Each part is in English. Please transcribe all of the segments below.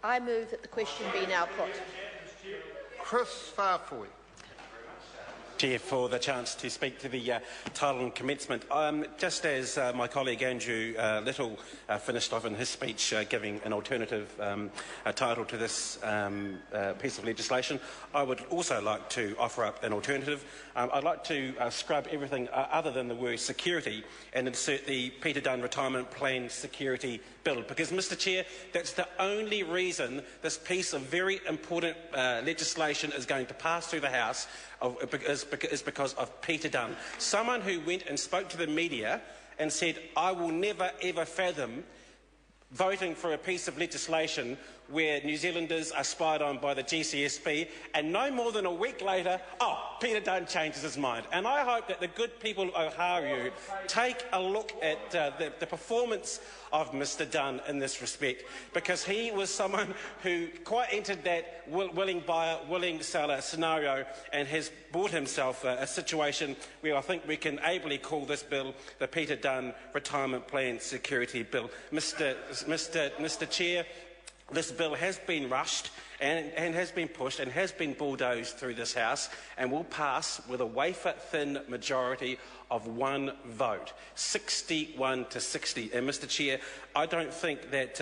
I move that the question be now put. Chris Farfoy. Chair, for the chance to speak to the title and commencement. Just as my colleague Andrew Little finished off in his speech giving an alternative title to this piece of legislation, I would also like to offer up an alternative. I'd like to scrub everything other than the word security and insert the Peter Dunn Retirement Plan Security Bill, because, Mr Chair, that's the only reason this piece of very important legislation is going to pass through the House, is because of Peter Dunn, someone who went and spoke to the media and said, I will never ever fathom voting for a piece of legislation where New Zealanders are spied on by the GCSB, and no more than a week later, Peter Dunn changes his mind. And I hope that the good people of Oharu take a look at the performance of Mr Dunn in this respect, because he was someone who quite entered that willing buyer, willing seller scenario and has brought himself a situation where I think we can ably call this bill the Peter Dunn Retirement Plan Security Bill. Mr Chair, this bill has been rushed and has been pushed and has been bulldozed through this House and will pass with a wafer-thin majority of one vote, 61 to 60. And Mr Chair, I don't think that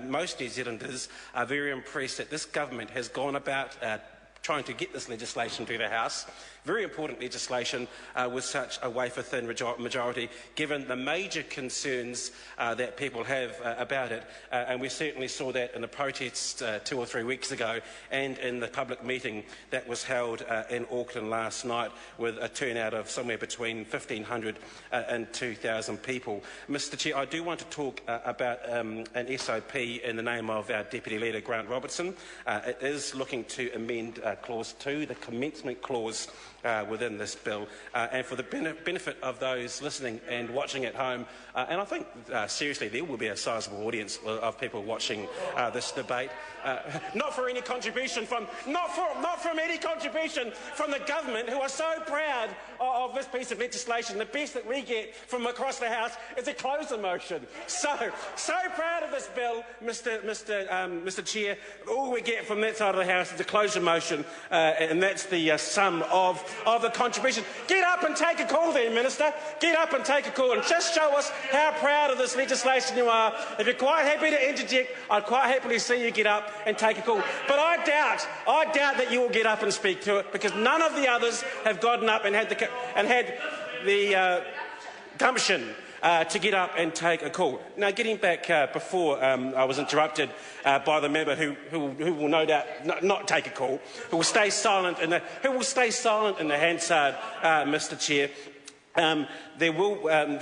most New Zealanders are very impressed that this government has gone about trying to get this legislation through the House, very important legislation, with such a wafer-thin majority, given the major concerns that people have about it. And we certainly saw that in the protests 2 or 3 weeks ago and in the public meeting that was held in Auckland last night with a turnout of somewhere between 1,500 and 2,000 people. Mr Chair, I do want to talk about an SOP in the name of our Deputy Leader, Grant Robertson. It is looking to amend Clause 2, the commencement clause within this bill, and for the benefit of those listening and watching at home, and I think seriously there will be a sizable audience of people watching this debate, not from any contribution from the government, who are so proud of this piece of legislation. The best that we get from across the House is a closer motion. So proud of this bill, Mr Chair. All we get from that side of the House is a closer motion, and that's the sum of the contribution. Get up and take a call then, Minister. Get up and take a call and just show us how proud of this legislation you are. If you're quite happy to interject, I'd quite happily see you get up and take a call. But I doubt that you will get up and speak to it, because none of the others have gotten up and had the gumption to get up and take a call. Now, getting back before I was interrupted by the member who will no doubt not take a call, who will stay silent in the Hansard, Mr Chair.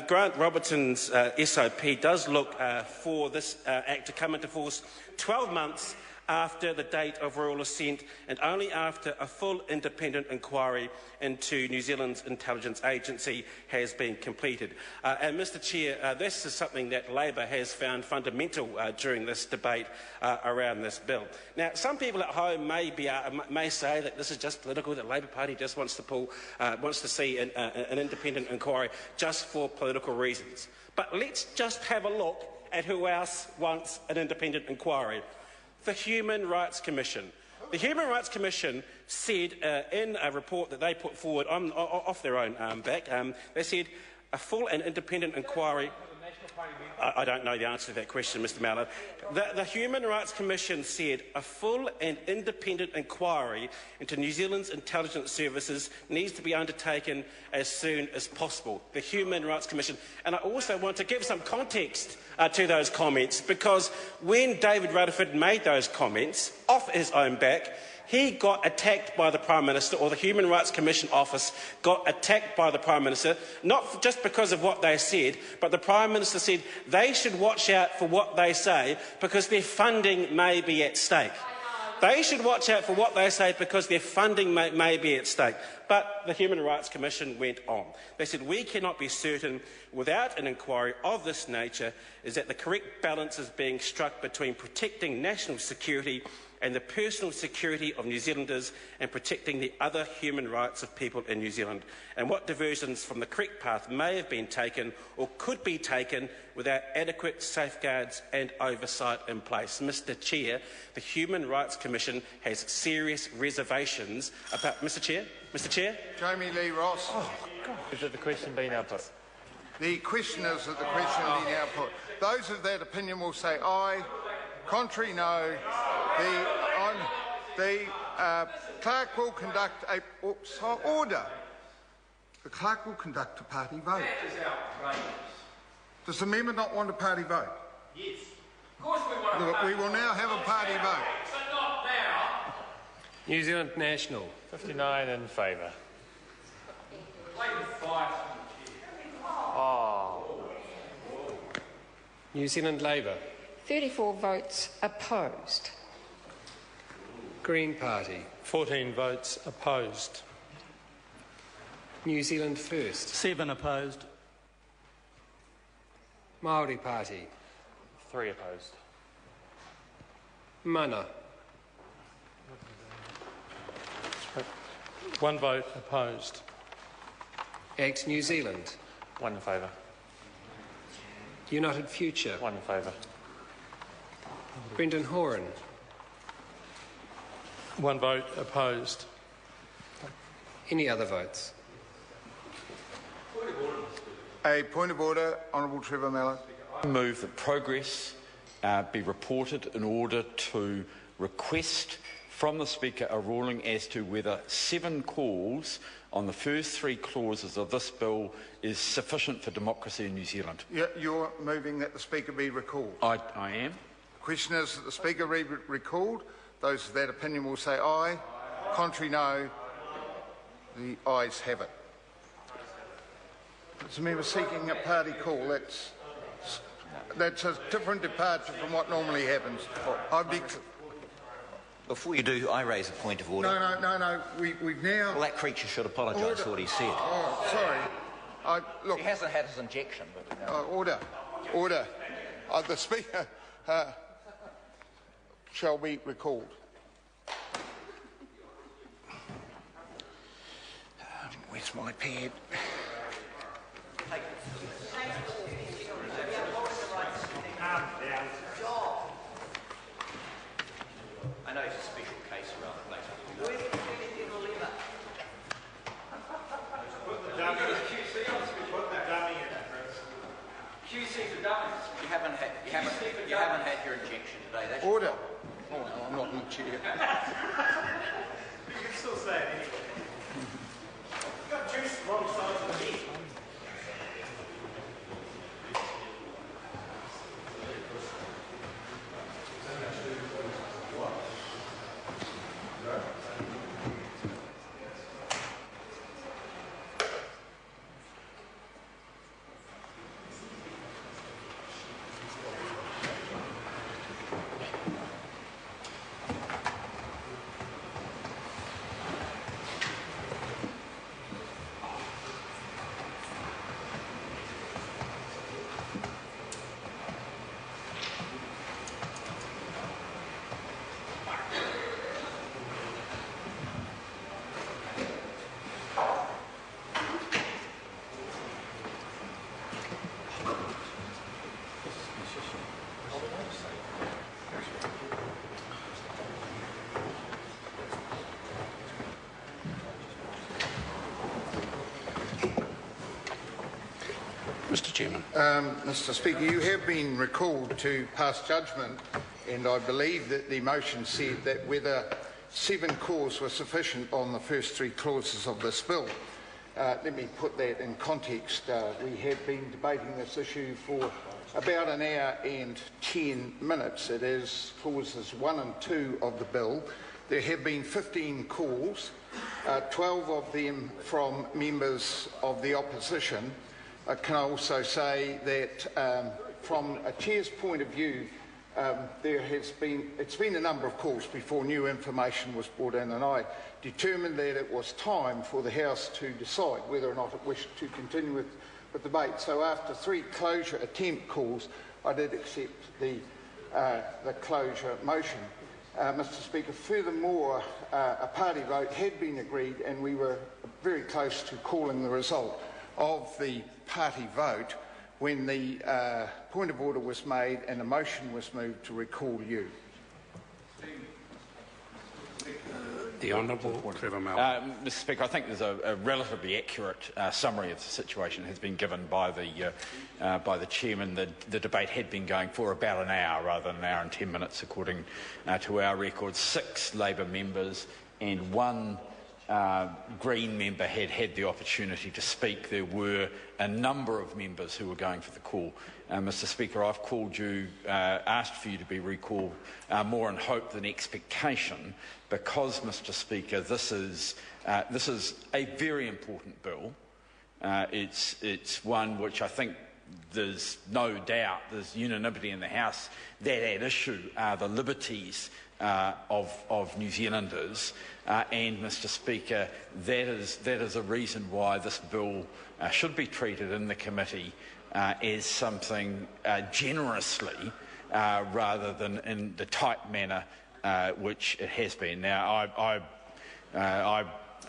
Grant Robertson's SOP does look for this Act to come into force 12 months after the date of royal assent, and only after a full independent inquiry into New Zealand's intelligence agency has been completed. And Mr Chair, this is something that Labor has found fundamental during this debate around this bill. Now, some people at home may say that this is just political, that the Labor Party just wants to see an independent inquiry just for political reasons. But let's just have a look at who else wants an independent inquiry. The Human Rights Commission. The Human Rights Commission said in a report that they put forward off their own back, they said a full and independent inquiry. I don't know the answer to that question, Mr Mallard. The Human Rights Commission said a full and independent inquiry into New Zealand's intelligence services needs to be undertaken as soon as possible. The Human Rights Commission. And I also want to give some context to those comments, because when David Rutherford made those comments off his own back, he got attacked by the Prime Minister, or the Human Rights Commission office got attacked by the Prime Minister, not just because of what they said, but the Prime Minister said they should watch out for what they say because their funding may be at stake. They should watch out for what they say because their funding may be at stake. But the Human Rights Commission went on. They said, we cannot be certain without an inquiry of this nature is that the correct balance is being struck between protecting national security and the personal security of New Zealanders and protecting the other human rights of people in New Zealand, and what diversions from the correct path may have been taken or could be taken without adequate safeguards and oversight in place. Mr Chair, the Human Rights Commission has serious reservations about... Mr Chair? Jamie Lee Ross. Is the question being now put? The question is that the question be now put. Those of that opinion will say aye. Contrary, no. The clerk will conduct a... order. The clerk will conduct a party vote. That is outrageous. Does the member not want a party vote? Yes. Of course we want a party vote. We will now have a party vote. But not now. New Zealand National, 59 in favour. New Zealand Labour, 34 votes opposed. Green Party, 14 votes opposed. New Zealand First, 7 opposed. Māori Party, 3 opposed. Mana, 1 vote opposed. Act New Zealand, 1 in favour. United Future, 1 in favour. Brendan Horan, 1 vote opposed. any other votes? A point of order, Honourable Trevor Mallett. I move that progress be reported in order to request from the Speaker a ruling as to whether 7 calls on the first 3 clauses of this bill is sufficient for democracy in New Zealand. You're moving that the Speaker be recalled. I am. The question is that the Speaker be recalled. Those of that opinion will say aye. Contrary, no. The ayes have it. It's a member seeking a party call. That's a different departure from what normally happens. Before you do, I raise a point of order. No. We've now... Well, that creature should apologise for what he said. Oh, sorry. Look, He hasn't had his injection, but... Order. The Speaker shall be recalled. Where's my pad? I know it's a special case around the place. QC for dummies. You haven't had your injection today. That's Order. Oh, no, I'm not in the chair. You can still say it anyway. You've got juice wrong sides of the head. Mr Chairman. Mr Speaker, you have been recalled to pass judgment, and I believe that the motion said that whether 7 calls were sufficient on the first 3 clauses of this bill. Let me put that in context. We have been debating this issue for about an hour and 10 minutes. It is clauses 1 and 2 of the bill. There have been 15 calls, 12 of them from members of the opposition. I can also say that from a chair's point of view, it's been a number of calls before new information was brought in, and I determined that it was time for the House to decide whether or not it wished to continue with debate. So after 3 closure attempt calls, I did accept the closure motion. Mr. Speaker. Furthermore, a party vote had been agreed and we were very close to calling the result of the party vote when the point of order was made and a motion was moved to recall you. The Honourable Trevor Mel. Mr. Speaker, I think there's a relatively accurate summary of the situation has been given by the chairman. The debate had been going for about an hour rather than an hour and 10 minutes, according to our records. 6 Labor members and 1 Green member had had the opportunity to speak. There were a number of members who were going for the call. Mr. Speaker, I've called you, asked for you to be recalled more in hope than expectation, because, Mr. Speaker, this is a very important bill. It's one which I think there's no doubt, there's unanimity in the House that at issue are the liberties of New Zealanders, and, Mr. Speaker, that is a reason why this bill should be treated in the committee as something generously rather than in the tight manner which it has been. Now, I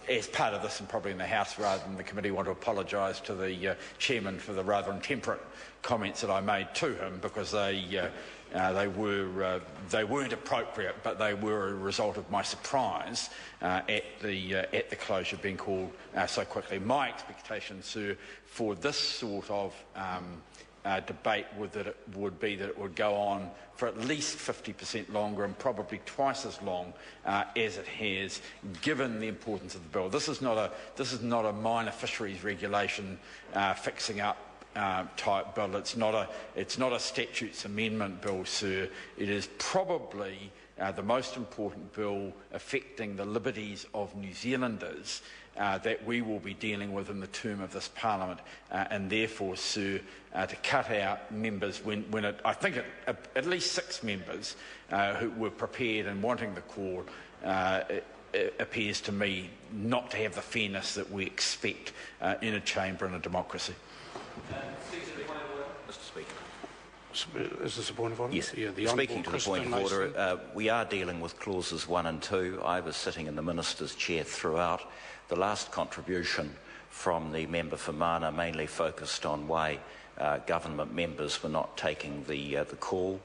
as part of this and probably in the House rather than the committee, want to apologise to the chairman for the rather intemperate comments that I made to him, because they weren't appropriate, but they were a result of my surprise at the closure being called so quickly. My expectation, sir, for this sort of debate would be that it would go on for at least 50% longer and probably twice as long as it has, given the importance of the bill. This is not a minor fisheries regulation fixing up type bill. It's not a statutes amendment bill, sir. It is probably the most important bill affecting the liberties of New Zealanders that we will be dealing with in the term of this Parliament, and therefore, sir, to cut out members I think at least 6 members who were prepared and wanting the call it appears to me not to have the fairness that we expect in a chamber and a democracy. Mr. Speaker. Is this a point of order? Yes. Yeah, Speaking to the point of order, we are dealing with clauses 1 and 2. I was sitting in the Minister's chair throughout. The last contribution from the member for Mana mainly focused on why government members were not taking the call.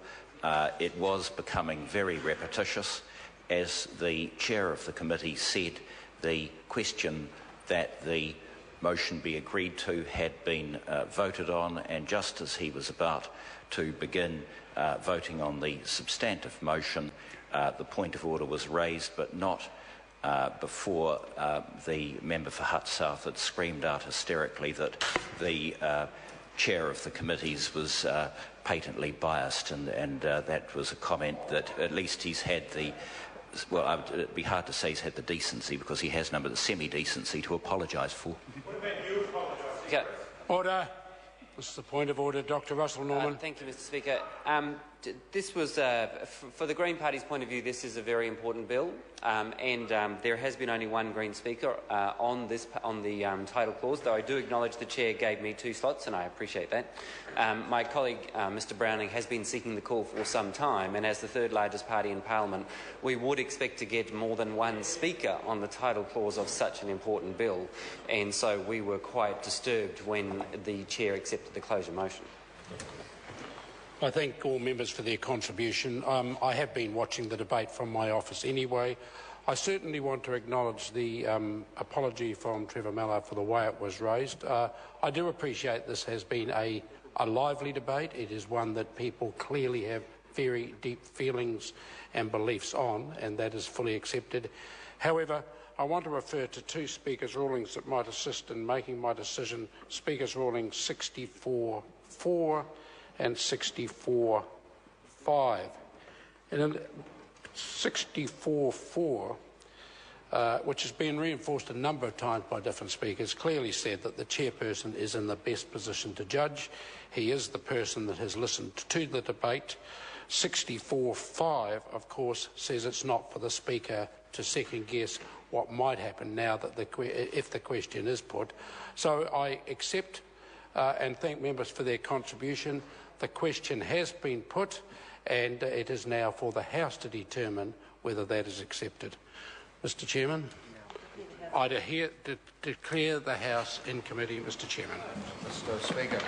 It was becoming very repetitious. As the chair of the committee said, the question that the motion be agreed to had been voted on, and just as he was about to begin voting on the substantive motion, the point of order was raised, but not before the member for Hutt South had screamed out hysterically that the chair of the committees was patently biased, and that was a comment that at least he's had the, well, it'd be hard to say he's had the decency, because he has none, but the semi-decency to apologise for. What about you apologising? Okay. Order. This is the point of order. Dr. Russell Norman. Thank you, Mr. Speaker. This was, for the Green Party's point of view, this is a very important bill, and there has been only one Green speaker on the title clause, though I do acknowledge the Chair gave me 2 slots, and I appreciate that. My colleague, Mr Browning, has been seeking the call for some time, and as the 3rd largest party in Parliament, we would expect to get more than one speaker on the title clause of such an important bill, and so we were quite disturbed when the Chair accepted the closure motion. I thank all members for their contribution. I have been watching the debate from my office anyway. I certainly want to acknowledge the apology from Trevor Mallard for the way it was raised. I do appreciate this has been a lively debate. It is one that people clearly have very deep feelings and beliefs on, and that is fully accepted. However, I want to refer to 2 Speakers' rulings that might assist in making my decision. Speakers' ruling 64-4 and 64-5. And in 64-4, which has been reinforced a number of times by different speakers, clearly said that the chairperson is in the best position to judge. He is the person that has listened to the debate. 64-5, of course, says it's not for the Speaker to second-guess what might happen now that if the question is put. So I accept and thank members for their contribution. The question has been put, and it is now for the House to determine whether that is accepted. Mr Chairman, I declare the House in committee, Mr Chairman. Mr Speaker.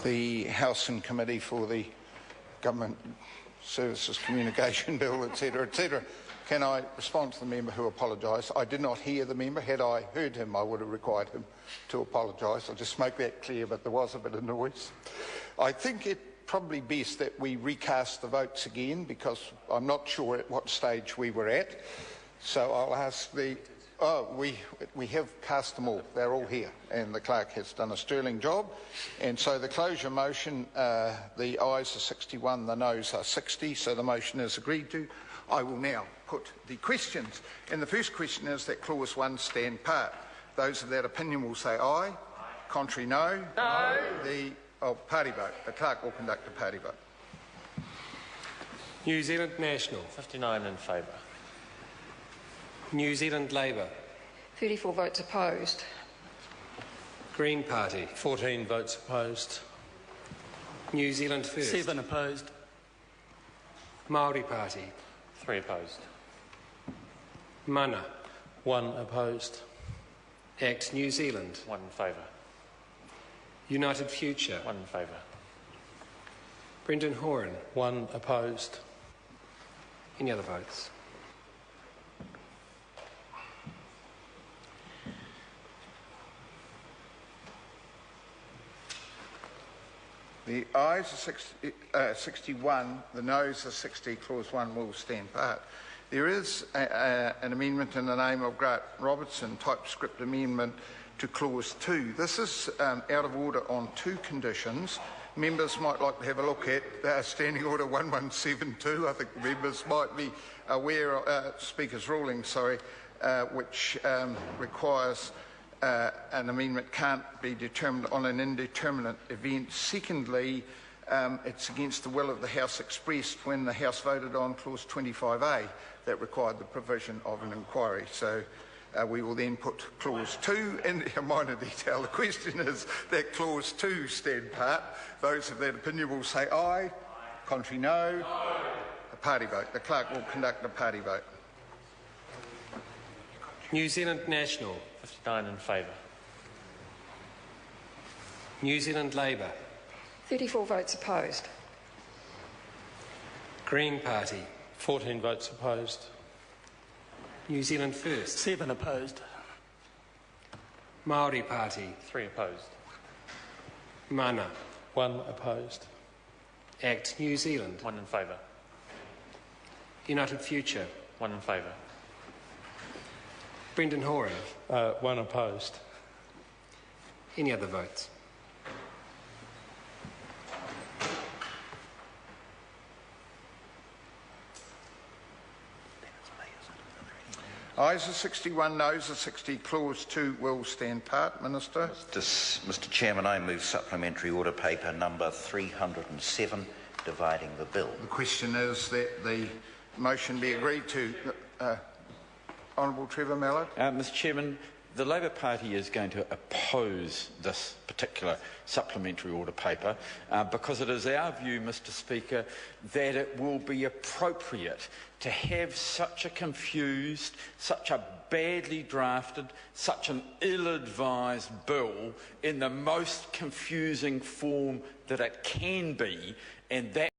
The House and Committee for the Government Services Communication Bill, etc., etc. Can I respond to the member who apologised? I did not hear the member. Had I heard him, I would have required him to apologise. I'll just make that clear, but there was a bit of noise. I think it's probably best that we recast the votes again, because I'm not sure at what stage we were at. So I'll ask the... Oh, we have cast them all. They're all here, and the clerk has done a sterling job. And so the closure motion, the ayes are 61, the noes are 60, so the motion is agreed to. I will now put the questions. And the first question is that clause 1 stand part. Those of that opinion will say aye. Aye. Contrary, no. No. The party vote. The clerk will conduct a party vote. New Zealand National. 59 in favour. New Zealand Labour. 34 votes opposed. Green Party. 14 votes opposed. New Zealand First. 7 opposed. Māori Party. 3 opposed. Mana. 1 opposed. Act New Zealand. 1 in favour. United Future. 1 in favour. Brendan Horan. 1 opposed. Any other votes? The ayes are 61, the noes are 60, clause 1 will stand part. There is an amendment in the name of Grant Robertson, typescript amendment to clause 2. This is out of order on 2 conditions. Members might like to have a look at Standing Order 1172. I think members might be aware of Speaker's ruling, which requires an amendment can't be determined on an indeterminate event. Secondly, it's against the will of the House expressed when the House voted on clause 25A that required the provision of an inquiry. So we will then put clause 2 in a minor detail. The question is that clause 2 stand part. Those of that opinion will say aye. Contrary, no. No. A party vote. The clerk will conduct a party vote. New Zealand National. 59 in favour. New Zealand Labour. 34 votes opposed. Green Party. 14 votes opposed. New Zealand First. 7 opposed. Māori Party. 3 opposed. Mana. 1 opposed. Act New Zealand. 1 in favour. United Future. 1 in favour. Brendan Horan. 1 opposed. Any other votes? Ayes are 61, noes are 60. Clause 2 will stand part. Minister. Mr Chairman, I move supplementary order paper number 307, dividing the bill. The question is that the motion be agreed to. Honourable Trevor Mallard. Mr Chairman, the Labor Party is going to oppose this particular supplementary order paper because it is our view, Mr Speaker, that it will be appropriate to have such a confused, such a badly drafted, such an ill-advised bill in the most confusing form that it can be, and that